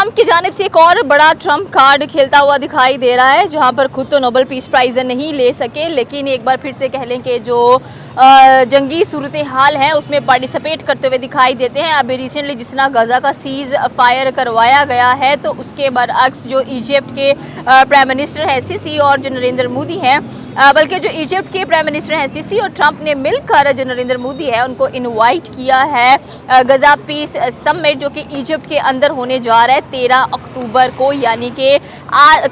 Trump की जानिब से एक और बड़ा ट्रंप कार्ड खेलता हुआ दिखाई दे रहा है, जहां पर खुद तो नोबेल पीस प्राइज़ नहीं ले सके, लेकिन एक बार फिर से कह लें कि जो जंगी सूरत हाल है उसमें पार्टिसिपेट करते हुए दिखाई देते हैं। अभी रिसेंटली जिस तरह गज़ा का सीज़ फायर करवाया गया है, तो उसके बरअक्स जो इजिप्ट के प्राइम मिनिस्टर हैं सीसी और जो नरेंद्र मोदी हैं, बल्कि जो इजिप्ट के प्राइम मिनिस्टर हैं सीसी और ट्रंप ने मिलकर जो नरेंद्र मोदी है उनको इनवाइट किया है गज़ा पीस समिट, जो कि इजिप्ट के अंदर होने जा रहा है 13 अक्टूबर को, यानी कि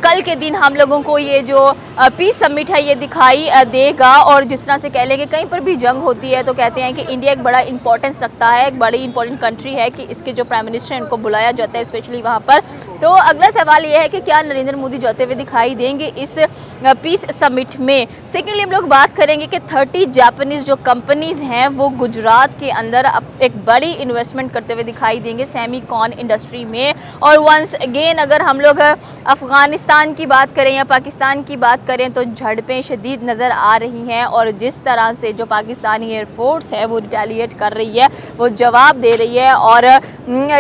कल के दिन हम लोगों को ये जो पीस समिट है ये दिखाई देगा। और जिस तरह से कह लें कि कहीं पर भी जंग होती है तो कहते हैं कि इंडिया एक बड़ा इंपॉर्टेंस रखता है, एक बड़ी इंपॉर्टेंट कंट्री है कि इसके जो प्राइम मिनिस्टर हैं उनको बुलाया जाता है स्पेशली वहाँ पर। तो अगला सवाल ये है कि क्या नरेंद्र मोदी जाते हुए दिखाई देंगे इस पीस समिट में। सेकेंडली हम लोग बात करेंगे कि 30 जापानीज़ जो कंपनीज़ हैं वो गुजरात के अंदर एक बड़ी इन्वेस्टमेंट करते हुए दिखाई देंगे सेमीकॉन इंडस्ट्री में। और वंस अगेन अगर हम लोग अफ़गानिस्तान की बात करें या पाकिस्तान की बात करें तो झड़पें शदीद नज़र आ रही हैं, और जिस तरह से जो पाकिस्तानी एयरफोर्स है वो रिटेलिएट कर रही है, वो जवाब दे रही है। और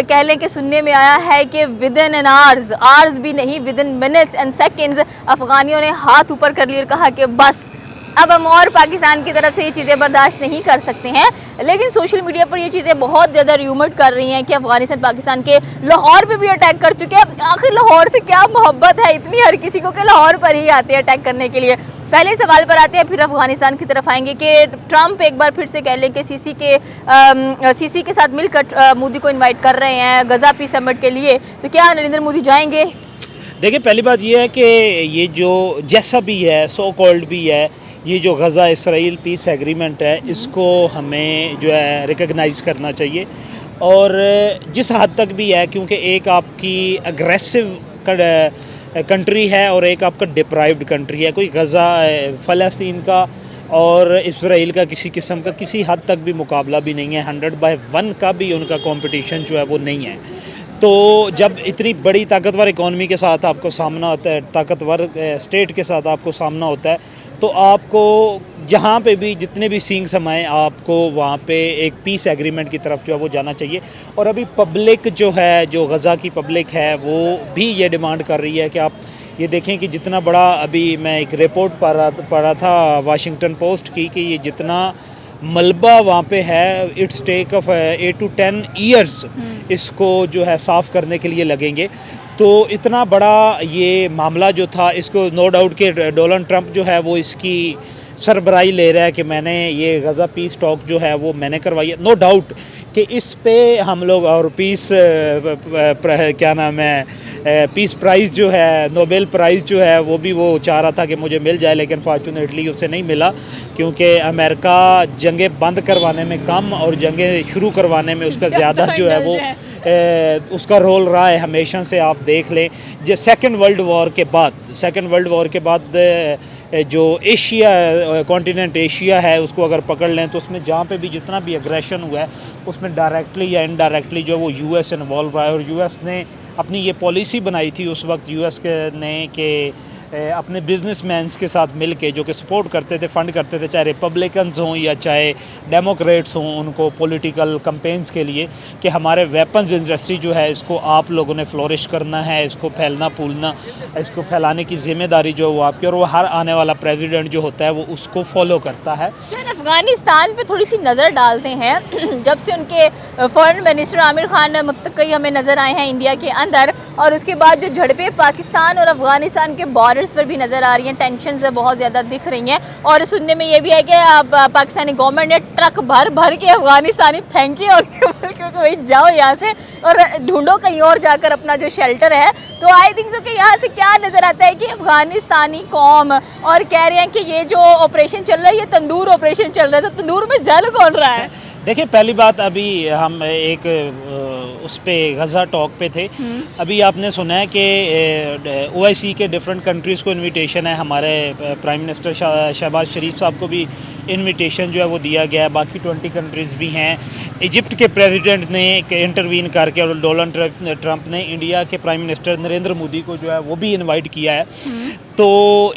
कह लें कि सुनने में आया है कि विद इन एन आवर्स भी नहीं, within minutes and seconds अफ़गानियों ने हाथ ऊपर कर लिया और कहा कि बस अब हम और पाकिस्तान की तरफ से ये चीज़ें बर्दाश्त नहीं कर सकते हैं। लेकिन सोशल मीडिया पर ये चीज़ें बहुत ज़्यादा र्यूमर्ड कर रही हैं कि अफगानिस्तान पाकिस्तान के लाहौर पे भी अटैक कर चुके हैं। आखिर लाहौर से क्या मोहब्बत है इतनी हर किसी को कि लाहौर पर ही आते हैं अटैक करने के लिए। पहले सवाल पर आते हैं, फिर अफगानिस्तान की तरफ आएंगे कि ट्रंप एक बार फिर से कह लें कि सीसी के साथ मिलकर मोदी को इन्वाइट कर रहे हैं गज़ा पीस समिट के लिए, तो क्या नरेंद्र मोदी जाएंगे? देखिए, पहली बात ये है कि ये जो जैसा भी है सो कॉल्ड भी है, ये जो गज़ा इसराइल पीस एग्रीमेंट है इसको हमें जो है रिकग्नाइज़ करना चाहिए। और जिस हद तक भी है, क्योंकि एक आपकी अग्रेसिव कंट्री है और एक आपका डिप्राइव्ड कंट्री है। कोई गज़ा फ़लस्तीन का और इसराइल का किसी किस्म का किसी हद तक भी मुकाबला भी नहीं है, 100/1 का भी उनका कंपटीशन जो है वो नहीं है। तो जब इतनी बड़ी ताकतवर इकॉनमी के साथ आपको सामना होता है, ताकतवर स्टेट के साथ आपको सामना होता है, तो आपको जहाँ पे भी जितने भी सींग समाएं आपको वहाँ पे एक पीस एग्रीमेंट की तरफ जो है वो जाना चाहिए। और अभी पब्लिक जो है, जो गज़ा की पब्लिक है, वो भी ये डिमांड कर रही है कि आप ये देखें कि जितना बड़ा, अभी मैं एक रिपोर्ट पढ़ा था वाशिंगटन पोस्ट की, कि ये जितना मलबा वहाँ पे है, it's take of 8 to 10 years इसको जो है साफ़ करने के लिए लगेंगे। तो इतना बड़ा ये मामला जो था, इसको नो डाउट कि डोनाल्ड ट्रंप जो है वो इसकी सरबराही ले रहा है कि मैंने ये गज़ा पीस टॉक जो है वो मैंने करवाई है। नो डाउट कि इस पे हम लोग, और पीस क्या नाम है, पीस प्राइज़ जो है, नोबेल प्राइज़ जो है वो भी वो चाह रहा था कि मुझे मिल जाए, लेकिन फॉर्चुनेटली उसे नहीं मिला, क्योंकि अमेरिका जंगें बंद करवाने में कम और जंगें शुरू करवाने में उसका ज़्यादा जो है वो उसका रोल रहा है हमेशा से। आप देख लें, जब सेकेंड वर्ल्ड वॉर के बाद जो एशिया कॉन्टिनेंट एशिया है उसको अगर पकड़ लें तो उसमें जहाँ पे भी जितना भी एग्रेशन हुआ है उसमें डायरेक्टली या इनडायरेक्टली जो वो यूएस इन्वॉल्व रहा है। और यूएस ने अपनी ये पॉलिसी बनाई थी उस वक्त, यूएस ने कि अपने बिजनेसमैन्स के साथ मिल के, जो कि सपोर्ट करते थे, फंड करते थे, चाहे रिपब्लिकन्स हों या चाहे डेमोक्रेट्स हों, उनको पॉलिटिकल कैंपेन्स के लिए, कि हमारे वेपन्स इंडस्ट्री जो है इसको आप लोगों ने फ्लोरिश करना है, इसको इसको फैलाने की ज़िम्मेदारी जो है वो आपकी, और वो हर आने वाला प्रेसिडेंट जो होता है वो उसको फॉलो करता है। सर, अफगानिस्तान पे थोड़ी सी नज़र डालते हैं। जब से उनके फॉरेन मिनिस्टर आमिर खान मुत्तकी हमें नज़र आए हैं इंडिया के अंदर, और उसके बाद जो झड़पें पाकिस्तान और अफगानिस्तान के बॉर्डर्स पर भी नज़र आ रही हैं, टेंशन्स बहुत ज़्यादा दिख रही हैं। और सुनने में ये भी है कि अब पाकिस्तानी गवर्नमेंट ने ट्रक भर के अफगानिस्तानी फेंके और क्योंकि भाई जाओ यहाँ से और ढूंढो कहीं और जाकर अपना जो शेल्टर है। तो आई थिंक सो कि यहाँ से क्या नज़र आता है कि अफगानिस्तानी कौम, और कह रहे हैं कि ये जो ऑपरेशन चल रहा है ये तंदूर ऑपरेशन चल रहा है, तो तंदूर में जल कौन रहा है? देखिए, पहली बात, अभी हम एक उस पे गज़ा टॉक पे थे, अभी आपने सुना है कि OIC के डिफरेंट कंट्रीज़ को इनविटेशन है, हमारे प्राइम मिनिस्टर शहबाज शरीफ साहब को भी इनविटेशन जो है वो दिया गया है, बाकी 20 कंट्रीज़ भी हैं। इजिप्ट के प्रेसिडेंट ने इंटरवीन करके, और डोनाल्ड ट्रंप ने इंडिया के प्राइम मिनिस्टर नरेंद्र मोदी को जो है वो भी इनवाइट किया है। तो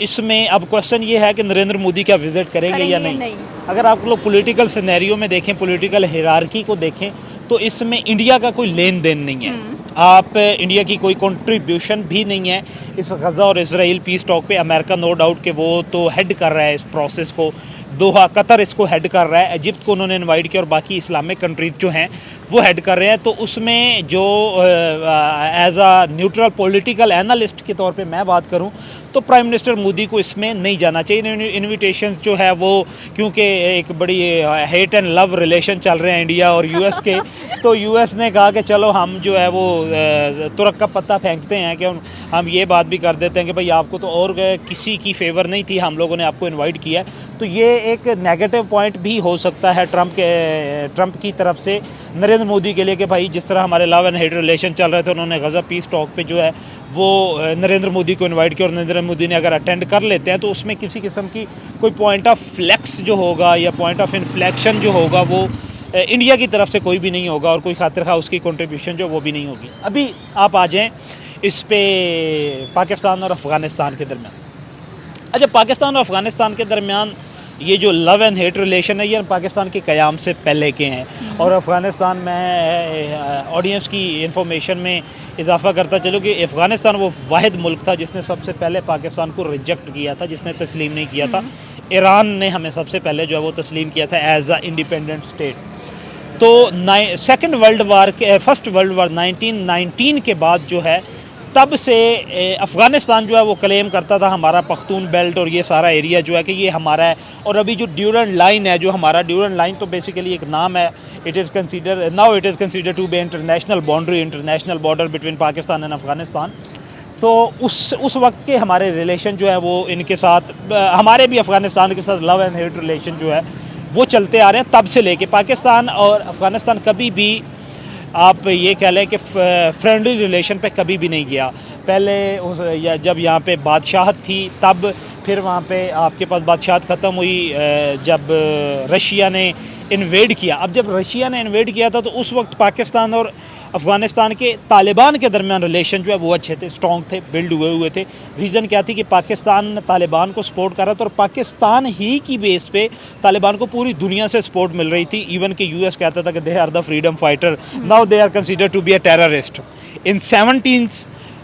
इसमें अब क्वेश्चन ये है कि नरेंद्र मोदी क्या विज़िट करेंगे या नहीं। अगर आप लोग पॉलिटिकल सिनेरियो में देखें, पॉलिटिकल हायरार्की को देखें, तो इसमें इंडिया का कोई लेन देन नहीं है। आप इंडिया की कोई कंट्रीब्यूशन भी नहीं है इस गज़ा और इसराइल पीस टॉक पे। अमेरिका नो डाउट कि वो तो हेड कर रहा है इस प्रोसेस को, दोहा कतर इसको हेड कर रहा है, इजिप्ट को उन्होंने इनवाइट किया और बाकी इस्लामिक कंट्रीज जो हैं वो हेड कर रहे हैं। तो उसमें जो as a neutral political analyst के तौर पे मैं बात करूं तो प्राइम मिनिस्टर मोदी को इसमें नहीं जाना चाहिए। इन्विटेशंस जो है वो, क्योंकि एक बड़ी हेट एंड लव रिलेशन चल रहे हैं इंडिया और यूएस के, तो यूएस ने कहा कि चलो हम जो है वो तुरक का पत्ता फेंकते हैं कि हम ये बात भी कर देते हैं कि भाई आपको तो और किसी की फेवर नहीं थी, हम लोगों ने आपको इनवाइट किया है। तो ये एक नेगेटिव पॉइंट भी हो सकता है ट्रंप की तरफ से नरेंद्र मोदी के लिए कि भाई जिस तरह हमारे लव एंड हेट रिलेशन चल रहे थे, उन्होंने गज़ा पीस टॉक पे जो है वो नरेंद्र मोदी को इनवाइट किया और नरेंद्र मोदी ने अगर अटेंड कर लेते हैं तो उसमें किसी किस्म की कोई पॉइंट ऑफ फ्लेक्स जो होगा या पॉइंट ऑफ इन्फ्लेक्शन जो होगा वो इंडिया की तरफ से कोई भी नहीं होगा और कोई खातिर खा उसकी कंट्रीब्यूशन जो वो भी नहीं होगी। अभी आप आ जाएँ इस पे पाकिस्तान और अफ़गानिस्तान के दरमियान। अच्छा, पाकिस्तान और अफ़गानिस्तान के दरमियान ये जो लव एंड हेट रिलेशन है ये पाकिस्तान के क़याम से पहले के हैं। और अफ़गानिस्तान में ऑडियंस की इंफॉर्मेशन में इजाफ़ा करता चलो कि अफ़गानिस्तान वो वाहिद मुल्क था जिसने सबसे पहले पाकिस्तान को रिजेक्ट किया था, जिसने तस्लीम नहीं किया था। ईरान ने हमें सबसे पहले जो है वो तस्लीम किया था एज अ इंडिपेंडेंट स्टेट। तो फर्स्ट वर्ल्ड वार 1919 के बाद जो है तब से अफ़गानिस्तान जो है वो क्लेम करता था हमारा पख्तून बेल्ट और ये सारा एरिया जो है कि ये हमारा है। और अभी जो ड्यूरेंट लाइन है, जो हमारा ड्यूरेंट लाइन तो बेसिकली एक नाम है, it is consider to be international boundary, international border between Pakistan and Afghanistan. तो उस वक्त के हमारे रिलेशन जो है वो इनके साथ, हमारे भी अफ़गानिस्तान के साथ लव एंड हेट रिलेशन जो है वो चलते आ रहे हैं तब से लेके। पाकिस्तान और अफ़गानिस्तान कभी भी आप ये कह लें कि फ्रेंडली रिलेशन पे कभी भी नहीं गया। पहले जब यहाँ पे बादशाहत थी तब, फिर वहाँ पे आपके पास बादशाहत ख़त्म हुई जब रशिया ने इन्वेड किया। अब जब रशिया ने इन्वेड किया था तो उस वक्त पाकिस्तान और अफ़गानिस्तान के तालिबान के दरमियान रिलेशन जो है वो अच्छे थे, स्ट्रॉन्ग थे, बिल्ड हुए थे। रीज़न क्या थी कि पाकिस्तान तालिबान को सपोर्ट कर रहा था और पाकिस्तान ही की बेस पे तालिबान को पूरी दुनिया से सपोर्ट मिल रही थी। इवन कि यूएस कहता था कि they are the freedom fighter, now they are considered to be a terrorist. In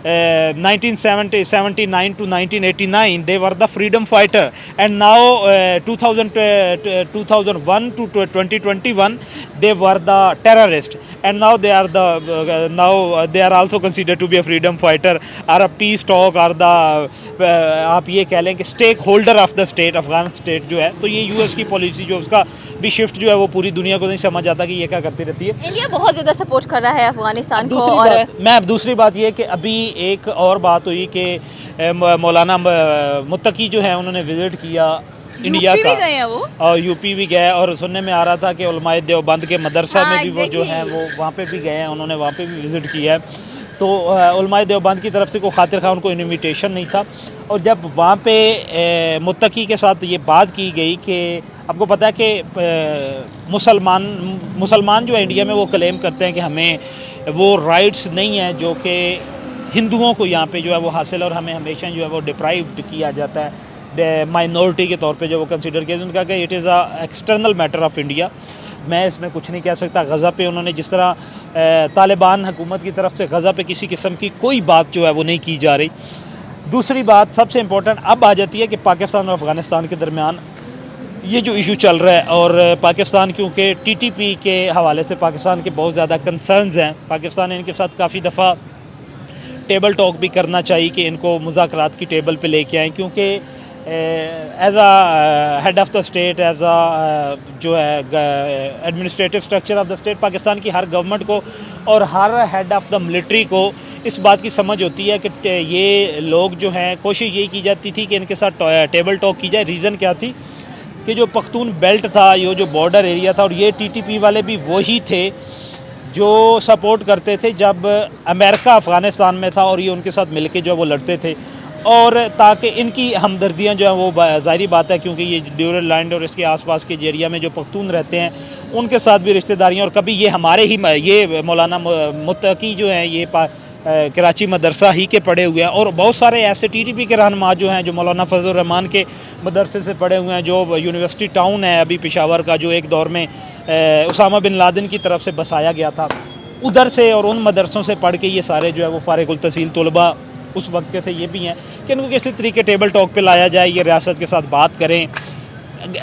1979 to 1989 they were the freedom fighter, and now 2001 to 2021 they were the terrorist, and now they are they are also considered to be a freedom fighter or a peace talk or the आप ये कह लें कि stakeholder of the state, Afghan state जो है। तो ये US की पॉलिसी जो उसका भी शिफ्ट जो है वो पूरी दुनिया को नहीं समझ आता कि ये क्या करती रहती है। इंडिया बहुत ज़्यादा सपोर्ट कर रहा है अफगानिस्तान को। दूसरी बात ये कि अभी एक और बात हुई कि मौलाना मुत्तकी जो है उन्होंने विज़िट किया इंडिया का, गए हैं वो, और यूपी भी गए, और सुनने में आ रहा था कि उलमाए देवबंद के मदरसा में भी वो जो है वो वहाँ पे भी गए हैं, उन्होंने वहाँ पे भी विज़िट किया है। तो उलमाए देवबंद की तरफ से कोई खातिर खा उनको इन्विटेशन नहीं था। और जब वहाँ पे मुत्तकी के साथ ये बात की गई कि आपको पता है कि मुसलमान जो है इंडिया में वो क्लेम करते हैं कि हमें वो राइट्स नहीं है जो कि हिंदुओं को यहाँ पे जो है वो हासिल, और हमें हमेशा जो है वो डिप्राइव्ड किया जाता है माइनॉरिटी के तौर पे जो वो कंसिडर किया। उन्होंने कहा कि it is a external matter of India, मैं इसमें कुछ नहीं कह सकता। गज़ा पे उन्होंने जिस तरह तालिबान हुकूमत की तरफ से गज़ा पे किसी किस्म की कोई बात जो है वो नहीं की जा रही। दूसरी बात सबसे इम्पोर्टेंट अब आ जाती है कि पाकिस्तान और अफ़गानिस्तान के दरमियान ये जो इशू चल रहा है, और पाकिस्तान क्योंकि टीटीपी के हवाले से पाकिस्तान के बहुत ज़्यादा कंसर्न्स हैं, पाकिस्तान इनके साथ काफ़ी दफ़ा टेबल टॉक भी करना चाहिए कि इनको मुज़ाकरात की टेबल पे लेके आएँ, क्योंकि as a head of the state, as a जो है administrative structure of the state, Pakistan की हर गवर्नमेंट को और हर हेड ऑफ़ द मिलिट्री को इस बात की समझ होती है कि ये लोग जो हैं, कोशिश यही की जाती थी कि इनके साथ टेबल टॉक की जाए। रीज़न क्या थी कि जो पख्तून बेल्ट था, ये जो बॉर्डर एरिया था, और ये टीटीपी वाले भी वही थे जो सपोर्ट करते थे जब अमेरिका अफ़गानिस्तान में था और ये उनके साथ मिलके जो है वो लड़ते थे। और ताकि इनकी हमदर्दियाँ जो हैं वो ज़ाहिरी बात है, क्योंकि ये ड्यूरल लैंड और इसके आसपास के एरिया में जो पख्तून रहते हैं उनके साथ भी रिश्तेदारियाँ, और कभी ये हमारे ही ये मौलाना मुत्तकी जो हैं ये कराची मदरसा ही के पढ़े हुए हैं, और बहुत सारे ऐसे टीटीपी के रहनुमा जो हैं जो मौलाना फजल रहमान के मदरसे से पढ़े हुए हैं, जो यूनिवर्सिटी टाउन है अभी पेशावर का, जो एक दौर में उसामा बिन लादेन की तरफ से बसाया गया था। उधर से और उन मदरसों से पढ़ के ये सारे जो है वो फारिगुल तहसील तलबा उस वक्त के थे, ये भी हैं कि इनको किसी तरीके टेबल टॉक पे लाया जाए, ये रियासत के साथ बात करें।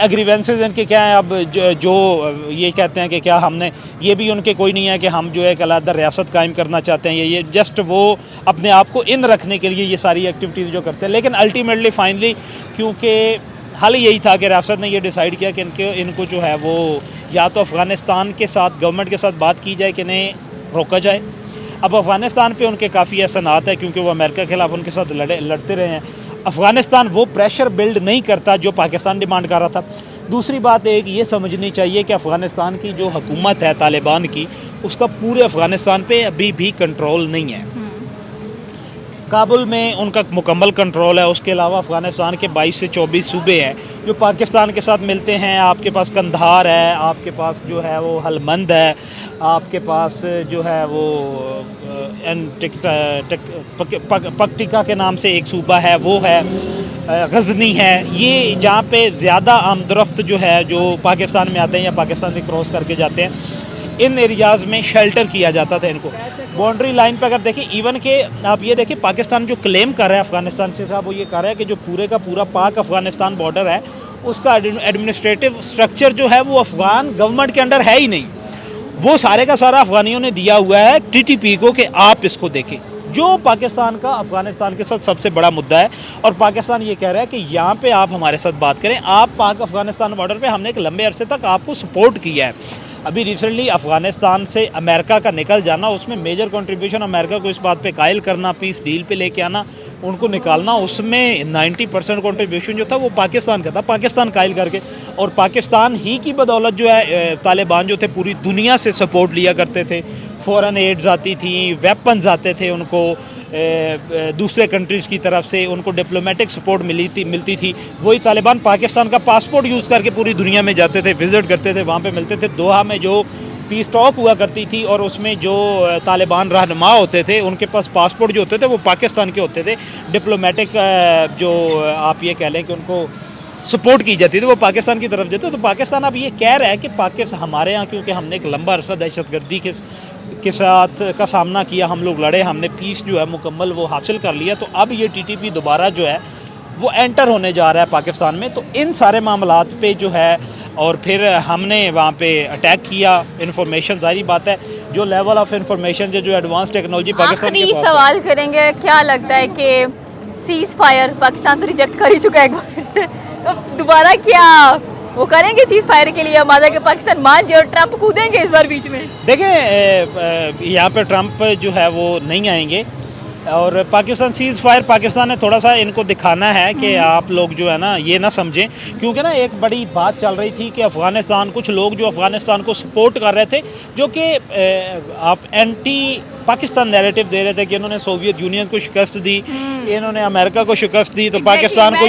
एग्रीवेंसेज इनके क्या है, अब जो ये कहते हैं कि क्या हमने, ये भी उनके कोई नहीं है कि हम जो है एक अलग रियासत कायम करना चाहते हैं, ये जस्ट वो अपने आप को इन रखने के लिए ये सारी एक्टिविटीज़ जो करते हैं। लेकिन अल्टीमेटली फाइनली क्योंकि हाल यही था कि रियासत ने ये डिसाइड किया कि इनको जो है वो या तो अफ़गानिस्तान के साथ गवर्नमेंट के साथ बात की जाए कि इन्हें रोका जाए। अब अफ़गानिस्तान पे उनके काफ़ी एहसानात है क्योंकि वो अमेरिका के खिलाफ उनके साथ लड़ते रहे हैं। अफ़गानिस्तान वो प्रेशर बिल्ड नहीं करता जो पाकिस्तान डिमांड कर रहा था। दूसरी बात एक ये समझनी चाहिए कि अफ़गानिस्तान की जो हुकूमत है तालिबान की, उसका पूरे अफ़गानिस्तान पे अभी भी कंट्रोल नहीं है। काबुल में उनका मुकम्मल कंट्रोल है, उसके अलावा अफ़गानिस्तान के 22 से 24 सूबे हैं जो पाकिस्तान के साथ मिलते हैं। आपके पास कंधार है, आपके पास जो है वो हलमंद है, आपके पास जो है वो पकटिका के नाम से एक सूबा है वो है, गजनी है। ये जहाँ पे ज़्यादा आमदरफ्त जो है जो पाकिस्तान में आते हैं या पाकिस्तान से क्रॉस करके जाते हैं, इन एरियाज़ में शेल्टर किया जाता था इनको। बाउंड्री लाइन पे अगर देखें, इवन के आप ये देखिए पाकिस्तान जो क्लेम कर रहा है अफ़गानिस्तान से साहब, वो ये कर रहा है कि जो पूरे का पूरा पाक अफ़गानिस्तान बॉर्डर है उसका एडमिनिस्ट्रेटिव स्ट्रक्चर जो है वो अफ़गान गवर्नमेंट के अंडर है ही नहीं। वो सारे का सारा अफ़गानियों ने दिया हुआ है TTP को कि आप इसको देखें, जो पाकिस्तान का अफ़गानिस्तान के साथ सबसे बड़ा मुद्दा है। और पाकिस्तान ये कह रहा है कि यहाँ पे आप हमारे साथ बात करें, आप पाक अफ़गानिस्तान बॉर्डर पे हमने एक लंबे अरसे तक आपको सपोर्ट किया है। अभी रिसेंटली अफ़गानिस्तान से अमेरिका का निकल जाना, उसमें मेजर कंट्रीब्यूशन अमेरिका को इस बात पे कायल करना, पीस डील पे लेके आना, उनको निकालना, उसमें 90% कंट्रीब्यूशन जो था वो पाकिस्तान का था। पाकिस्तान कायल करके, और पाकिस्तान ही की बदौलत जो है तालिबान जो थे पूरी दुनिया से सपोर्ट लिया करते थे। फ़ॉरेन एड्स आती थी, वेपन्स आते थे उनको दूसरे कंट्रीज़ की तरफ से, उनको डिप्लोमेटिक सपोर्ट मिलती थी। वही तालिबान पाकिस्तान का पासपोर्ट यूज़ करके पूरी दुनिया में जाते थे, विज़िट करते थे, वहाँ पे मिलते थे। दोहा में जो पीस टॉक हुआ करती थी और उसमें जो तालिबान रहनुमा होते थे उनके पास पासपोर्ट जो होते थे वो पाकिस्तान के होते थे। डिप्लोमेटिक जो आप ये कह लें कि उनको सपोर्ट की जाती थी, वो पाकिस्तान की तरफ जाते। तो पाकिस्तान अब ये कह रहा है कि पाकिस्तान हमारे यहाँ, क्योंकि हमने एक लंबा अरसा दहशतगर्दी के साथ का सामना किया, हम लोग लड़े, हमने पीस जो है मुकम्मल वो हासिल कर लिया, तो अब ये TTP दोबारा जो है वो एंटर होने जा रहा है पाकिस्तान में। तो इन सारे मामलात पे जो है, और फिर हमने वहाँ पे अटैक किया, इन्फॉर्मेशन, जाहिर बात है जो लेवल ऑफ इन्फॉर्मेशन जो एडवांस टेक्नोलॉजी पाकिस्तान के पास है। सवाल करेंगे, क्या लगता है कि सीज़ फायर पाकिस्तान तो रिजेक्ट कर ही चुका है एक बार फिर से, तो दोबारा क्या वो करेंगे सीज़ फायर के लिए? माना कि पाकिस्तान मान जाए और ट्रंप कूदेंगे इस बार बीच में? देखें यहाँ पे ट्रंप जो है वो नहीं आएंगे, और पाकिस्तान सीज़ फायर, पाकिस्तान ने थोड़ा सा इनको दिखाना है कि आप लोग जो है ना ये ना समझें, क्योंकि ना एक बड़ी बात चल रही थी कि अफ़गानिस्तान, कुछ लोग जो अफ़गानिस्तान को सपोर्ट कर रहे थे, जो कि आप एंटी पाकिस्तान नैरेटिव दे रहे थे कि इन्होंने सोवियत यूनियन को शिकस्त दी, इन्होंने अमेरिका को शिकस्त दी, तो पाकिस्तान को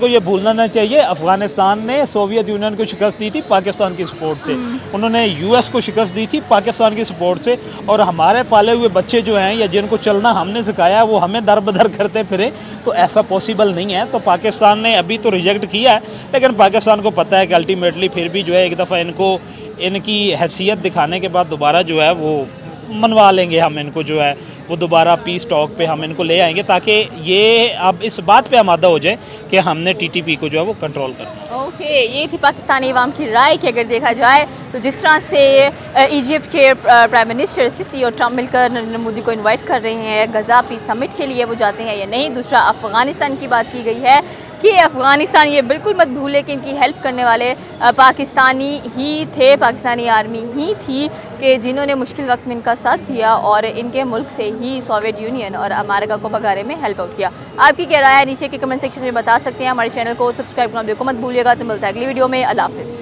ये भूलना नहीं चाहिए। अफ़गानिस्तान ने सोवियत यूनियन को शिकस्त दी थी पाकिस्तान की सपोर्ट से, उन्होंने US को शिकस्त दी थी पाकिस्तान की सपोर्ट से, और हमारे पाले हुए बच्चे जो हैं या जिनको चलना हमने सिखाया है वो हमें दर बदर करते फिरे, तो ऐसा पॉसिबल नहीं है। तो पाकिस्तान ने अभी तो रिजेक्ट किया है, लेकिन पाकिस्तान को पता है कि अल्टीमेटली फिर भी जो है एक दफ़ा इनको इनकी हैसियत दिखाने के बाद दोबारा जो है वो मनवा लेंगे, हम इनको जो है वो दोबारा पीस टॉक पे हम इनको ले आएंगे, ताकि ये अब इस बात पे आमादा हो जाए कि हमने TTP को जो है वो कंट्रोल करना है। ओके, ये थी पाकिस्तानी अवाम की राय कि अगर देखा जाए तो जिस तरह से इजिप्ट के प्राइम मिनिस्टर सिसी और ट्रंप मिलकर नरेंद्र मोदी को इनवाइट कर रहे हैं गज़ा पीस समिट के लिए, वो जाते हैं या नहीं। दूसरा, अफ़गानिस्तान की बात की गई है कि अफ़गानिस्तान, ये बिल्कुल मत भूले कि इनकी हेल्प करने वाले पाकिस्तानी ही थे, पाकिस्तानी आर्मी ही थी कि जिन्होंने मुश्किल वक्त में इनका साथ दिया और इनके मुल्क से ही सोवियत यूनियन और अमेरिका को भगाने में हेल्प आउट किया। आपकी क्या राय है नीचे के कमेंट सेक्शन में बता सकते हैं। हमारे चैनल को सब्सक्राइब करना देखो मत भूलिएगा। तो मिलता है अगली वीडियो में। अल्लाह हाफ़िज़।